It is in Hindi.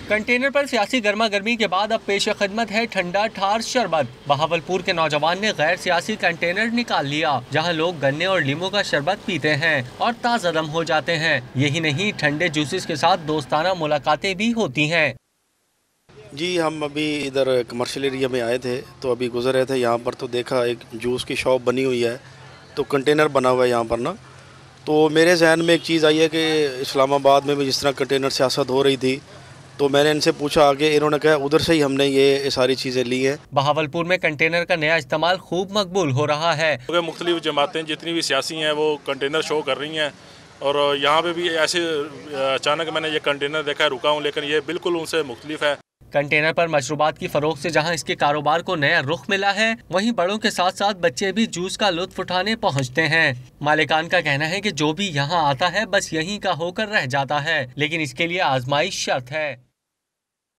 कंटेनर पर सियासी गर्मा गर्मी के बाद अब पेश खिदमत है ठंडा ठार शरबत। बहावलपुर के नौजवान ने गैर सियासी कंटेनर निकाल लिया, जहां लोग गन्ने और लीमू का शरबत पीते हैं और ताज़दम हो जाते हैं। यही नहीं, ठंडे जूसेस के साथ दोस्ताना मुलाकातें भी होती हैं। जी, हम अभी इधर कमर्शियल एरिया में आए थे, तो अभी गुजर रहे थे यहाँ पर, तो देखा एक जूस की शॉप बनी हुई है, तो कंटेनर बना हुआ है यहाँ पर ना। तो मेरे जहन में एक चीज़ आई है कि इस्लामाबाद में भी जिस तरह कंटेनर सियासत हो रही थी, तो मैंने इनसे पूछा आगे, इन्होंने कहा उधर से ही हमने ये सारी चीज़ें ली हैं। बहावलपुर में कंटेनर का नया इस्तेमाल खूब मकबूल हो रहा है। मुख्तलिफ जमातें जितनी भी सियासी हैं वो कंटेनर शो कर रही हैं, और यहाँ पे भी ऐसे अचानक मैंने ये कंटेनर देखा, रुका हूँ, लेकिन ये बिल्कुल उनसे मुख्तलिफ है। कंटेनर पर मशरूबात की फरोख्त से जहां इसके कारोबार को नया रुख मिला है, वहीं बड़ों के साथ साथ बच्चे भी जूस का लुत्फ उठाने पहुंचते हैं। मालिकान का कहना है कि जो भी यहां आता है बस यहीं का होकर रह जाता है, लेकिन इसके लिए आजमाइश शर्त है।